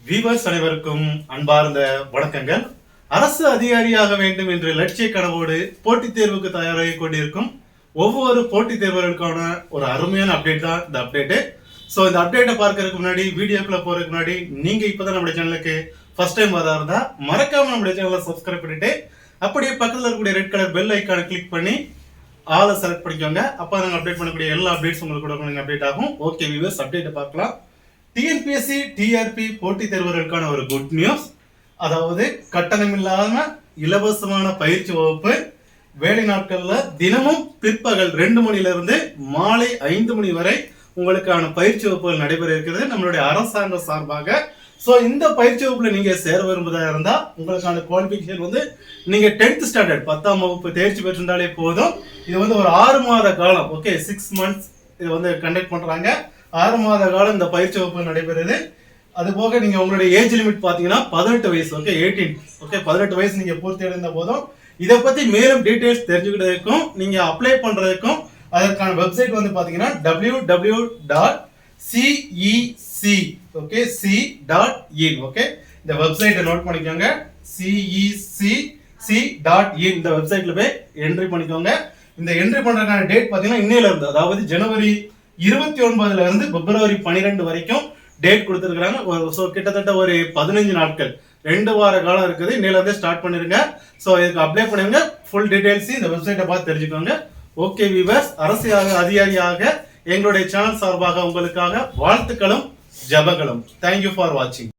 Viewers அனைவருக்கும் அன்பார்ந்த வணக்கங்கள். அரசு அதிகாரியாக வேண்டும் என்ற லட்சிய கனவோடு போட்டித் தேர்வுக்கு தயாராகி கொண்டிருக்கும் ஒவ்வொரு போட்டித் தேர்வுகளுக்கான ஒரு அருமையான அப்டேட் தான் இந்த அப்டேட். ஸோ இந்த அப்டேட்டை பார்க்கறதுக்கு முன்னாடி, வீடியோக்குள்ள போறதுக்கு முன்னாடி, நீங்க இப்பதான் நம்முடைய சேனலுக்கு ஃபர்ஸ்ட் டைம் வரா இருந்தா மறக்காம நம்முடைய சேனலை சப்ஸ்கிரைப் பண்ணிட்டு அப்படியே பக்கத்தில் இருக்கக்கூடிய ரெட் கலர் பெல் ஐக்கானை கிளிக் பண்ணி ஆளை செலக்ட் பண்ணிக்கோங்க. அப்போ நாங்கள் அப்டேட் பண்ணக்கூடிய எல்லா அப்டேட்ஸ் உங்களுக்கு கூட அப்டேட் ஆகும். ஓகே வீவர்ஸ், அப்டேட்டை பார்க்கலாம். டிஎன்பிஎஸ்சி டிஆர்பி போட்டித் தேர்வுகளுக்கான ஒரு குட் நியூஸ். அதாவது கட்டணம் இல்லாம இலவசமான பயிற்சி வகுப்பு வேலை நாட்கள்ல தினமும் பிற்பகல் 2 மணிலிருந்து மாலை 5 மணி வரை உங்களுக்கான பயிற்சி வகுப்புகள் நடைபெற இருக்கிறது நம்மளுடைய அரசாங்க சார்பாக. ஸோ இந்த பயிற்சி வகுப்புல நீங்க சேர விரும்புவதாக இருந்தா உங்களுக்கான குவாலிஃபிகேஷன் நீங்க 10th ஸ்டாண்டர்ட் 10ஆம் வகுப்பு தேர்ச்சி பெற்றிருந்தாலே போதும். இது ஒரு 6 மாத காலம், ஓகே 6 months இது கண்டக்ட் பண்றாங்க. 6 மாத காலம் இந்த பயிற்சி வகுப்பு நடைபெறுது. அது போக நீங்க உங்களுடைய ஏஜ் லிமிட் பாத்தீங்கன்னா 18 வயசு, ஓகே 18, ஓகே 18 வயசு நீங்க பூர்த்தி அடைந்த போதும். இதை பத்தி மேலும் டீடைல்ஸ் தெரிஞ்சுக்கிட்டதுக்கும் நீங்க அப்ளை பண்றதுக்கும் அதற்கான வெப்சைட் பாத்தீங்கன்னா www.cec.in, ஓகே இந்த வெப்சைட்டை நோட் பண்ணிக்கோங்க. cec.in இந்த வெப்சைட்ல போய் என்ட்ரி பண்ணிக்கோங்க. இந்த என்ட்ரி பண்றதுக்கான டேட் பாத்தீங்கன்னா இன்னையில இருந்து, அதாவது ஜனவரி 29 இருந்து பிப்ரவரி 12 வரைக்கும் டேட் கொடுத்துருக்காங்க. ஸோ கிட்டத்தட்ட ஒரு 15 நாட்கள், 2 வார காலம் இருக்குது. இன்னையில இருந்தே ஸ்டார்ட் பண்ணிருங்க. ஸோ இதுக்கு அப்ளை பண்ணுங்க. ஃபுல் டீடைல்ஸ் இந்த வெப்சைட்டை பார்த்து தெரிஞ்சுக்கோங்க. ஓகே வீவர்ஸ், அரசு அதிகாரியாக எங்களுடைய சேனல் சார்பாக உங்களுக்காக வாழ்த்துக்களும் ஜபங்களும். தேங்க்யூ ஃபார் வாட்சிங்.